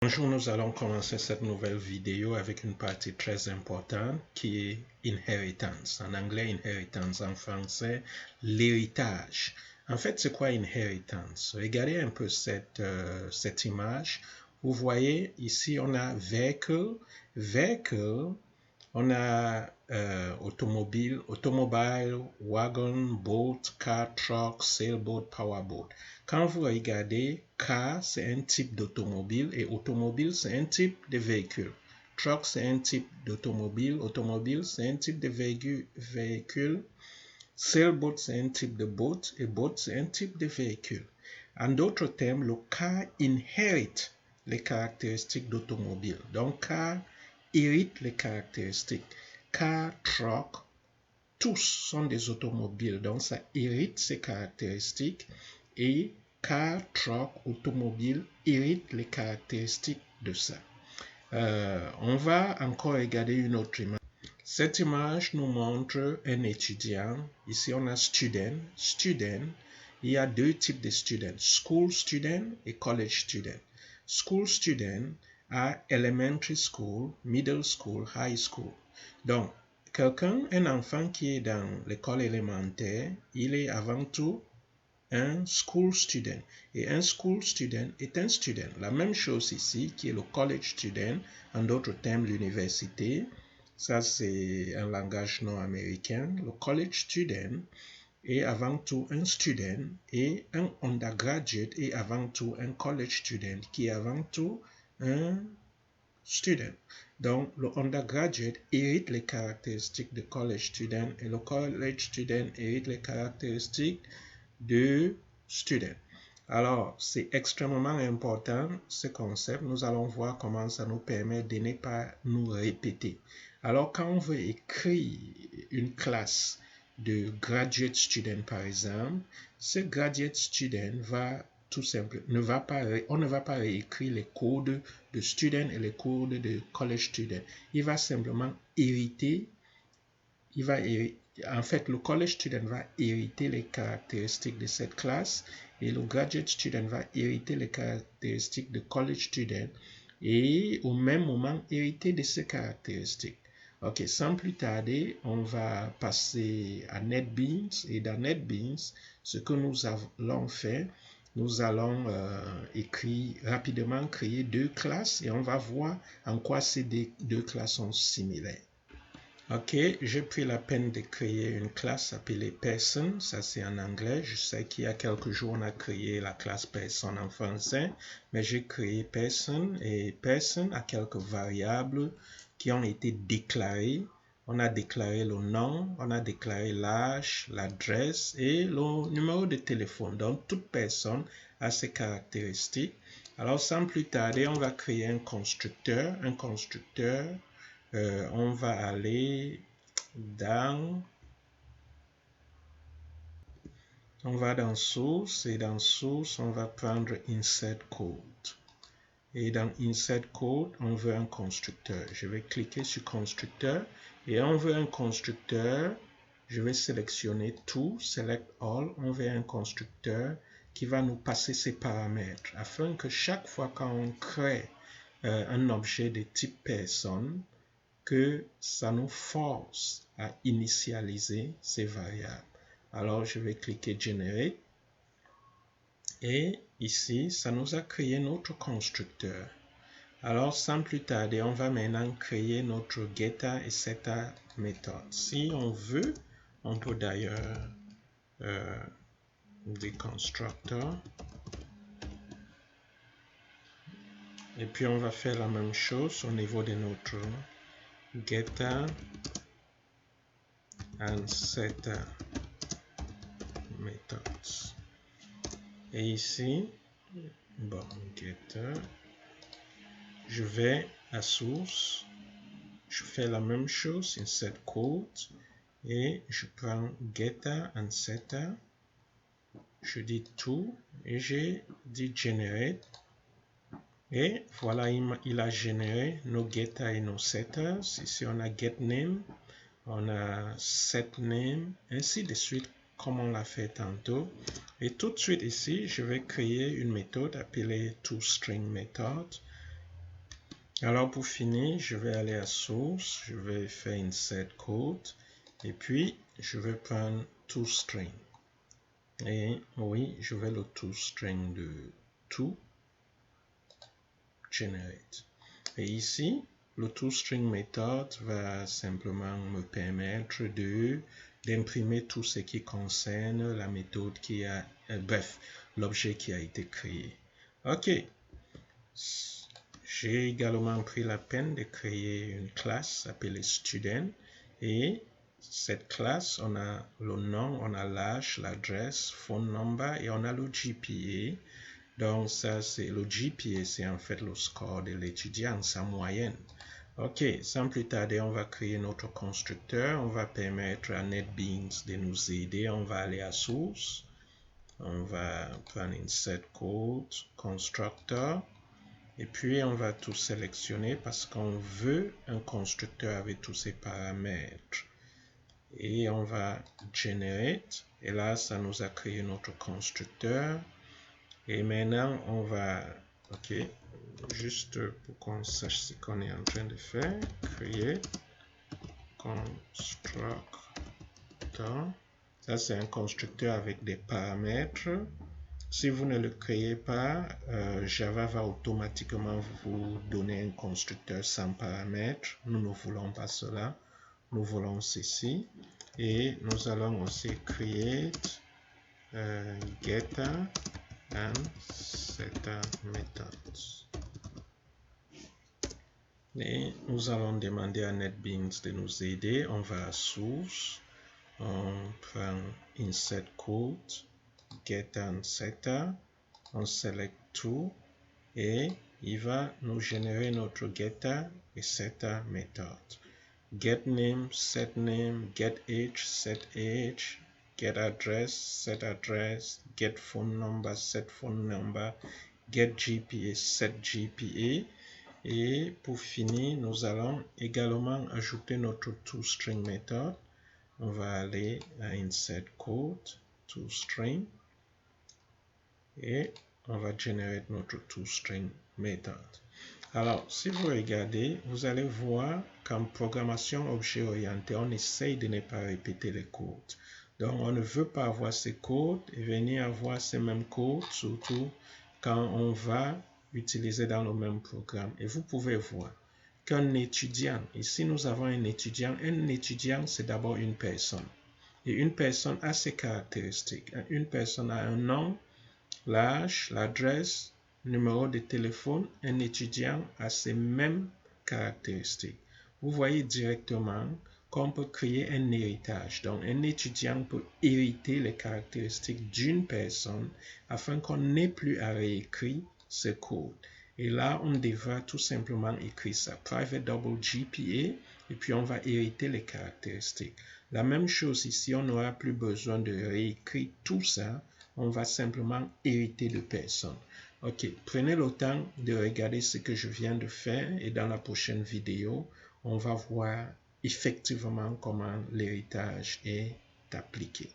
Bonjour, nous allons commencer cette nouvelle vidéo avec une partie très importante qui est inheritance. En anglais, inheritance. En français, l'héritage. En fait, c'est quoi inheritance? Regardez un peu cette image. Vous voyez, ici, on a vehicle. Vehicle, on a automobile, wagon, boat, car, truck, sailboat, powerboat. Quand vous regardez, car, c'est un type d'automobile et automobile, c'est un type de véhicule. Truck, c'est un type d'automobile. Automobile, c'est un type de véhicule. Sailboat, c'est un type de boat et boat, c'est un type de véhicule. En d'autres termes, le car inherit les caractéristiques d'automobile. Donc, car hérite les caractéristiques. Car, truck, tous sont des automobiles. Donc, ça hérite ces caractéristiques et car, truck, automobile hérite les caractéristiques de ça. On va encore regarder une autre image. Cette image nous montre un étudiant. Ici, on a student. Student, il y a deux types de students, school student et college student. School student a elementary school, middle school, high school. Donc, un enfant qui est dans l'école élémentaire, il est avant tout un school student. Et un school student est un student. La même chose ici, qui est le college student, en d'autres termes, l'université. Ça, c'est un langage nord-américain. Le college student est avant tout un student et un undergraduate est avant tout un college student qui est avant tout un student. Donc, le undergraduate hérite les caractéristiques de college student et le college student hérite les caractéristiques de student. Alors, c'est extrêmement important ce concept. Nous allons voir comment ça nous permet de ne pas nous répéter. Alors, quand on veut écrire une classe de graduate student, par exemple, ce graduate student va tout simplement, on ne va pas réécrire les codes de student et les codes de college student. Il va simplement hériter, en fait, le college student va hériter les caractéristiques de cette classe et le graduate student va hériter les caractéristiques de college student et au même moment hériter de ces caractéristiques. Ok, sans plus tarder, on va passer à NetBeans et dans NetBeans, ce que nous allons faire, nous allons rapidement créer deux classes et on va voir en quoi ces deux classes sont similaires. Ok, j'ai pris la peine de créer une classe appelée Person, ça c'est en anglais. Je sais qu'il y a quelques jours on a créé la classe Person en français, mais j'ai créé Person et Person a quelques variables qui ont été déclarées. On a déclaré le nom, on a déclaré l'âge, l'adresse et le numéro de téléphone. Donc toute personne a ses caractéristiques. Alors sans plus tarder, on va créer un constructeur. On va aller dans source et dans source on va prendre insert code et dans insert code on veut un constructeur. Je vais cliquer sur constructeur et on veut un constructeur. Je vais sélectionner tout, select all. On veut un constructeur qui va nous passer ses paramètres afin que chaque fois qu'on crée un objet de type personne, que ça nous force à initialiser ces variables. Alors, je vais cliquer Generate. Et ici, ça nous a créé notre constructeur. Alors, sans plus tarder, on va maintenant créer notre getter et setter méthode. Si on veut, on peut d'ailleurs des constructeurs. Et puis, on va faire la même chose au niveau de notre getter and setter methods. Et ici, bon, getter, je vais à source, je fais la même chose, insert code, et je prends getter and setter, je dis tout, et j'ai dit generate, et voilà, il a généré nos getters et nos setters. Ici, on a get name, on a set name, ainsi de suite, comme on l'a fait tantôt. Et tout de suite ici, je vais créer une méthode appelée toString method. Alors pour finir, je vais aller à source, je vais faire insert code et puis je vais prendre toString. Et oui, je vais le toString de toGenerate. Et ici, le toString méthode va simplement me permettre d'imprimer tout ce qui concerne la méthode qui a, bref, l'objet qui a été créé. Ok. J'ai également pris la peine de créer une classe appelée student et cette classe, on a le nom, on a l'âge, l'adresse, phone number et on a le GPA. Donc ça, c'est le GPA, c'est en fait le score de l'étudiant, sa moyenne. Ok, sans plus tarder, on va créer notre constructeur. On va permettre à NetBeans de nous aider. On va aller à source. On va prendre insert code, constructor. Et puis, on va tout sélectionner parce qu'on veut un constructeur avec tous ces paramètres. Et on va generate. Et là, ça nous a créé notre constructeur. Et maintenant, on va, ok, juste pour qu'on sache ce qu'on est en train de faire, créer constructor. Ça, c'est un constructeur avec des paramètres. Si vous ne le créez pas, Java va automatiquement vous donner un constructeur sans paramètres. Nous ne voulons pas cela. Nous voulons ceci. Et nous allons aussi create getter and setter methods. Et nous allons demander à NetBeans de nous aider. On va à source. On prend insert code. Get and setter, on select tout et il va nous générer notre getter et setter méthode. Get name, set name, get age, set age, get address, set address, get phone number, set phone number, get GPA, set GPA. Et pour finir, nous allons également ajouter notre toString méthode. On va aller à insert code, toString. Et on va générer notre toString méthode. Alors, si vous regardez, vous allez voir qu'en programmation objet orientée, on essaye de ne pas répéter les codes. Donc, on ne veut pas avoir ces codes et venir avoir ces mêmes codes, surtout quand on va utiliser dans le même programme. Et vous pouvez voir qu'un étudiant, ici nous avons un étudiant c'est d'abord une personne. Et une personne a ses caractéristiques. Une personne a un nom, l'âge, l'adresse, numéro de téléphone, un étudiant a ces mêmes caractéristiques. Vous voyez directement qu'on peut créer un héritage. Donc, un étudiant peut hériter les caractéristiques d'une personne afin qu'on n'ait plus à réécrire ce code. Et là, on devra tout simplement écrire ça. Private double GPA, et puis on va hériter les caractéristiques. La même chose ici, on n'aura plus besoin de réécrire tout ça. On va simplement hériter de personnes. Ok, prenez le temps de regarder ce que je viens de faire et dans la prochaine vidéo, on va voir effectivement comment l'héritage est appliqué.